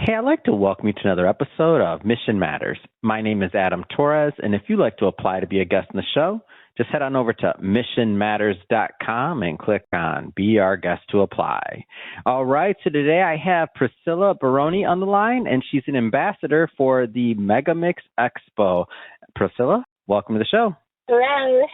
Hey, I'd like to welcome you to another episode of Mission Matters. My name is Adam Torres, and if you'd like to apply to be a guest in the show, just head on over to missionmatters.com and click on Be Our Guest to apply. All right, so today I have Priscilla Baroni on the line, and she's an ambassador for the Megamix Expo. Priscilla, welcome to the show. Hello.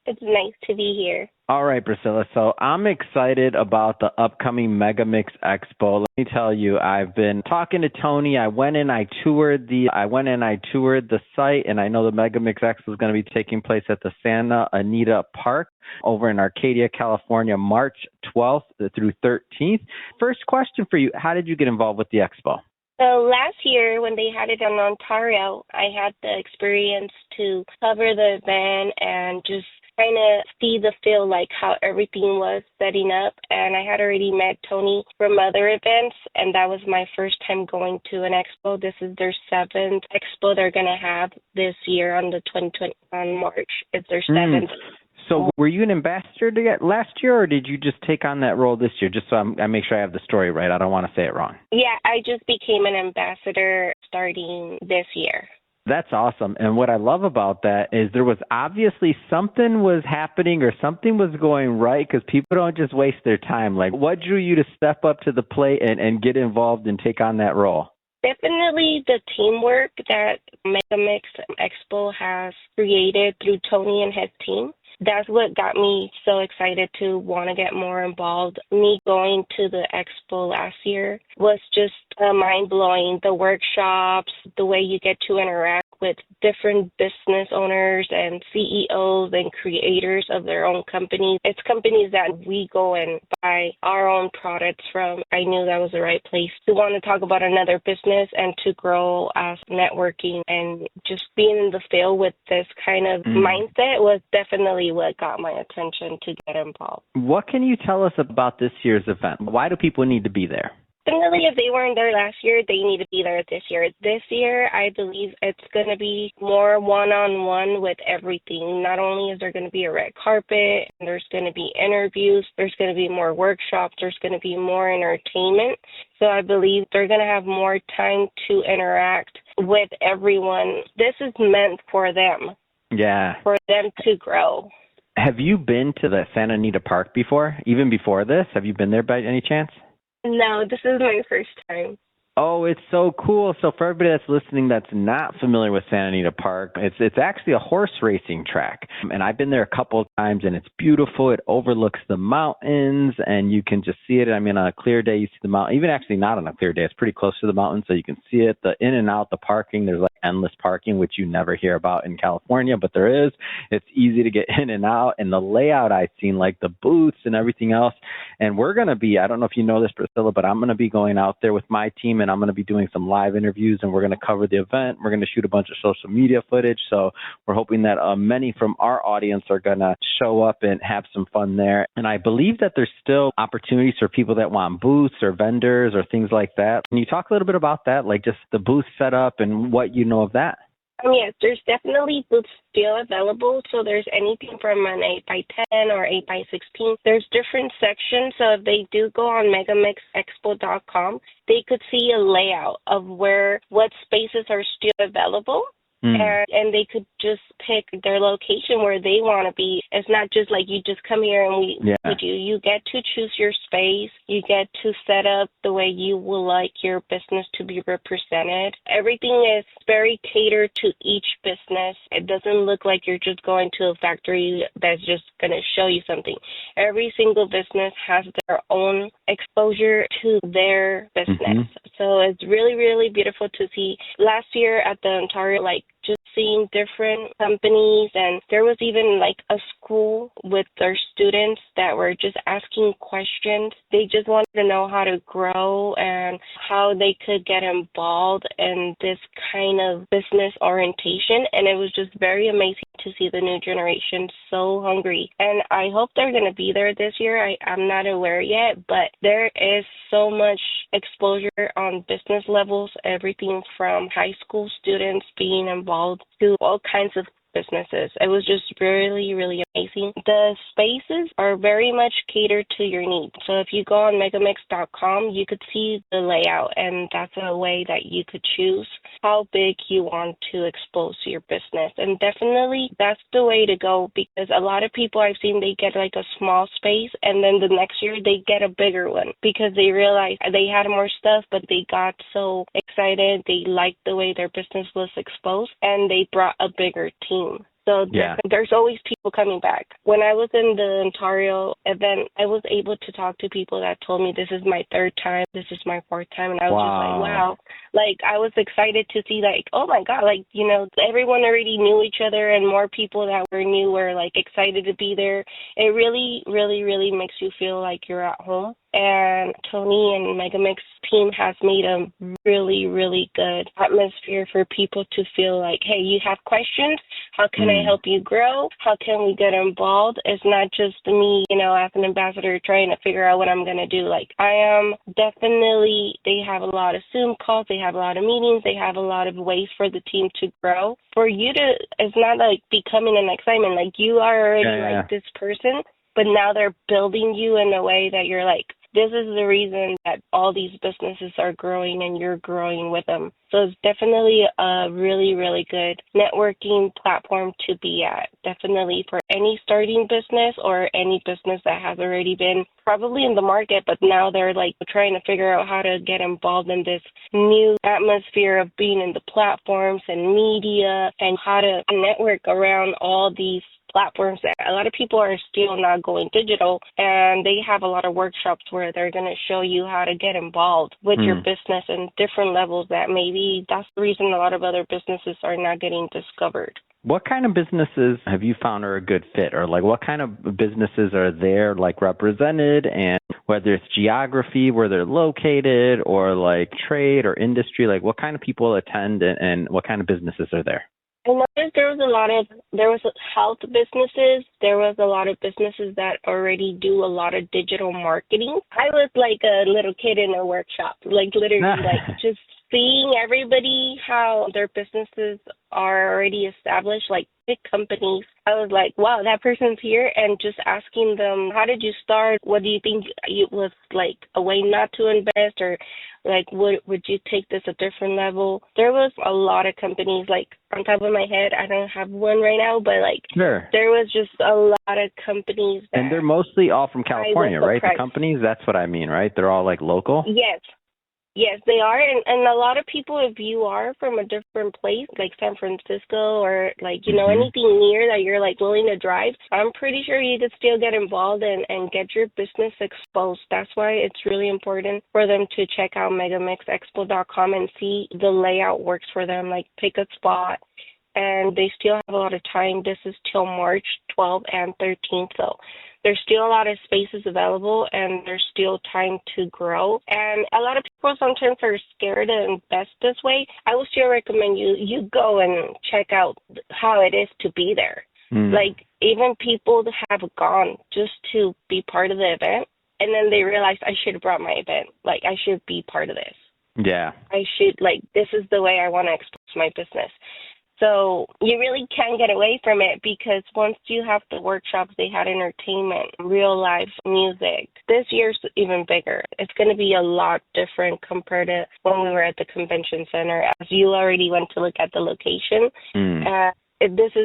It's nice to be here. All right, Priscilla. So I'm excited about the upcoming Megamix Expo. Let me tell you, I've been talking to Tony. I went in, I toured the site, and I know the Megamix Expo is going to be taking place at the Santa Anita Park over in Arcadia, California, March 12th through 13th. First question for you: how did you get involved with the expo? So last year when they had it in Ontario, I had the experience to cover the event and just kind of see the feel, like how everything was setting up. And I had already met Tony from other events, and that was my first time going to an expo. This is their 7th expo they're going to have this year on March. It's their 7th. So were you an ambassador last year, or did you just take on that role this year? Just so I make sure I have the story right. I don't want to say it wrong. Yeah, I just became an ambassador starting this year. That's awesome. And what I love about that is there was obviously something was happening or something was going right, because people don't just waste their time. Like, what drew you to step up to the plate and get involved and take on that role? Definitely the teamwork that Megamix Expo has created through Tony and his team. That's what got me so excited to want to get more involved. Me going to the expo last year was just mind-blowing. The workshops, the way you get to interact with different business owners and CEOs and creators of their own companies. It's companies that we go and buy our own products from. I knew that was the right place to want to talk about another business and to grow as networking, and just being in the field with this kind of mindset was definitely what got my attention to get involved. What can you tell us about this year's event? Why do people need to be there? Definitely, if they weren't there last year, they need to be there this year. This year, I believe it's going to be more one-on-one with everything. Not only is there going to be a red carpet, there's going to be interviews, there's going to be more workshops, there's going to be more entertainment. So I believe they're going to have more time to interact with everyone. This is meant for them. Yeah. For them to grow. Have you been to the Santa Anita Park before? Even before this? Have you been there by any chance? No, this is my first time. Oh, it's so cool. So for everybody that's listening that's not familiar with Santa Anita Park, it's actually a horse racing track. And I've been there a couple of times, and it's beautiful. It overlooks the mountains, and you can just see it. I mean, on a clear day, you see the mountain. Even actually not on a clear day. It's pretty close to the mountain, so you can see it. The in and out, the parking, there's like endless parking, which you never hear about in California, but there is. It's easy to get in and out. And the layout I've seen, like the booths and everything else. And we're going to be, I don't know if you know this, Priscilla, but I'm going to be going out there with my team, and I'm going to be doing some live interviews, and we're going to cover the event. We're going to shoot a bunch of social media footage. So we're hoping that many from our audience are going to show up and have some fun there. And I believe that there's still opportunities for people that want booths or vendors or things like that. Can you talk a little bit about that, like just the booth setup and what you know of that? Yes, there's definitely booths still available. So there's anything from an 8x10 or 8x16. There's different sections. So if they do go on megamixexpo.com, they could see a layout of what spaces are still available. And they could just pick their location where they want to be. It's not just like you just come here and we put you. You get to choose your space. You get to set up the way you would like your business to be represented. Everything is very catered to each business. It doesn't look like you're just going to a factory that's just going to show you something. Every single business has their own exposure to their business. So it's really, really beautiful to see. Last year at the Ontario, just seeing different companies, and there was even like a school with their students that were just asking questions. They just wanted to know how to grow and how they could get involved in this kind of business orientation, and it was just very amazing to see the new generation so hungry. And I hope they're going to be there this year. I'm not aware yet, but there is so much exposure on business levels, everything from high school students being involved to all kinds of businesses. It was just really, really amazing. The spaces are very much catered to your needs. So if you go on megamix.com, you could see the layout, and that's a way that you could choose how big you want to expose your business. And definitely that's the way to go, because a lot of people I've seen, they get like a small space and then the next year they get a bigger one because they realized they had more stuff, but they got so excited. They liked the way their business was exposed and they brought a bigger team. So there's always people coming back. When I was in the Ontario event, I was able to talk to people that told me this is my third time, this is my fourth time. And I was just like, wow. Like, I was excited to see, like, oh my God, like, you know, everyone already knew each other and more people that were new were like excited to be there. It really, really, really makes you feel like you're at home. And Tony and Megamix team has made a really, really good atmosphere for people to feel like, hey, you have questions? How can I help you grow? How can we get involved? It's not just me, you know, as an ambassador trying to figure out what I'm going to do. Like, I am definitely, they have a lot of Zoom calls, they have a lot of meetings, they have a lot of ways for the team to grow. For you to, it's not like becoming an excitement. Like, you are already like this person, but now they're building you in a way that you're like, this is the reason that all these businesses are growing and you're growing with them. So it's definitely a really, really good networking platform to be at. Definitely for any starting business or any business that has already been probably in the market, but now they're like trying to figure out how to get involved in this new atmosphere of being in the platforms and media and how to network around all these platforms that a lot of people are still not going digital, and they have a lot of workshops where they're going to show you how to get involved with your business in different levels that maybe that's the reason a lot of other businesses are not getting discovered. What kind of businesses have you found are a good fit, or like what kind of businesses are there like represented, and whether it's geography, where they're located, or like trade or industry, like what kind of people attend and what kind of businesses are there? I noticed there was health businesses. There was a lot of businesses that already do a lot of digital marketing. I was like a little kid in a workshop, like literally like just seeing everybody, how their businesses are already established, like big companies. I was like, wow, that person's here, and just asking them, how did you start? What do you think it was like a way not to invest, or like would you take this a different level? There was a lot of companies, like on top of my head, I don't have one right now, but like there was just a lot of companies. And they're mostly all from California, right? The companies, that's what I mean, right? They're all like local? Yes, they are. And a lot of people, if you are from a different place, like San Francisco or like, you know, anything near that you're like willing to drive, I'm pretty sure you could still get involved and get your business exposed. That's why it's really important for them to check out megamixexpo.com and see the layout works for them, like pick a spot. And they still have a lot of time. This is till March 12th and 13th, so there's still a lot of spaces available, and there's still time to grow. And a lot of people sometimes are scared to invest this way. I would still recommend you go and check out how it is to be there. Like, even people have gone just to be part of the event, and then they realize, I should have brought my event. Like, I should be part of this. Yeah. I should, like, this is the way I want to expose my business. So you really can't get away from it, because once you have the workshops, they had entertainment, real life music. This year's even bigger. It's going to be a lot different compared to when we were at the convention center, as you already went to look at the location.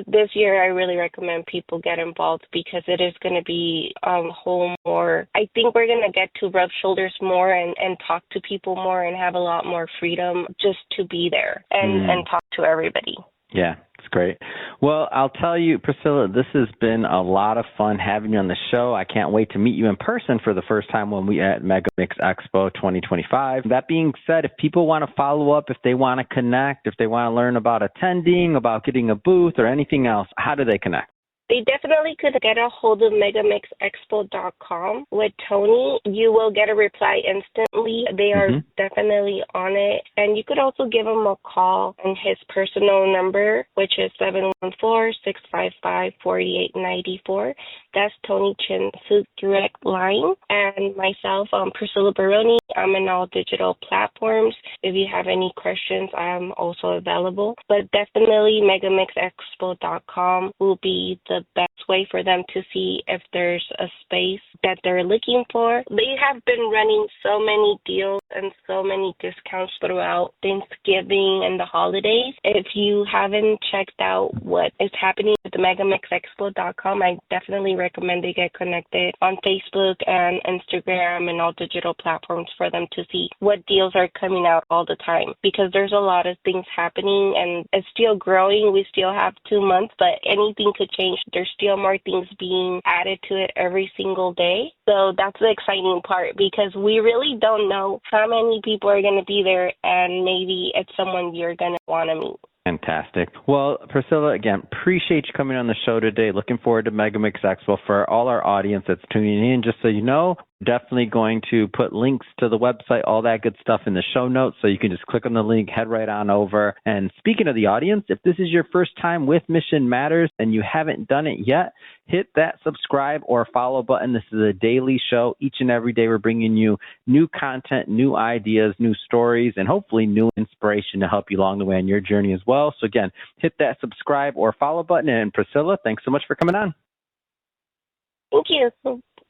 This year, I really recommend people get involved, because it is going to be a whole more. I think we're going to get to rub shoulders more and talk to people more and have a lot more freedom just to be there and talk to everybody. Yeah, it's great. Well, I'll tell you, Priscilla, this has been a lot of fun having you on the show. I can't wait to meet you in person for the first time when we at Megamix Expo 2025. That being said, if people want to follow up, if they want to connect, if they want to learn about attending, about getting a booth or anything else, how do they connect? They definitely could get a hold of megamixexpo.com with Tony. You will get a reply instantly. They are Mm-hmm. definitely on it. And you could also give him a call on his personal number, which is 714-655-4894. That's Tony Chin's direct line. And myself, Priscilla Baroni, I'm in all digital platforms. If you have any questions, I'm also available. But definitely megamixexpo.com will be the best way for them to see if there's a space that they're looking for. They have been running so many deals and so many discounts throughout Thanksgiving and the holidays. If you haven't checked out what is happening with the megamixexpo.com, I definitely recommend they get connected on Facebook and Instagram and all digital platforms for them to see what deals are coming out all the time, because there's a lot of things happening and it's still growing. We still have 2 months, but anything could change. There's still more things being added to it every single day. So that's the exciting part, because we really don't know how many people are going to be there, and maybe it's someone you're going to want to meet. Fantastic. Well, Priscilla, again, appreciate you coming on the show today. Looking forward to Megamix Expo. For all our audience that's tuning in, just so you know, definitely going to put links to the website, all that good stuff in the show notes, so you can just click on the link, head right on over. And speaking of the audience, if this is your first time with Mission Matters and you haven't done it yet, hit that subscribe or follow button. This is a daily show. Each and every day we're bringing you new content, new ideas, new stories, and hopefully new inspiration to help you along the way on your journey as well. So again, hit that subscribe or follow button. And Priscilla, thanks so much for coming on. Thank you.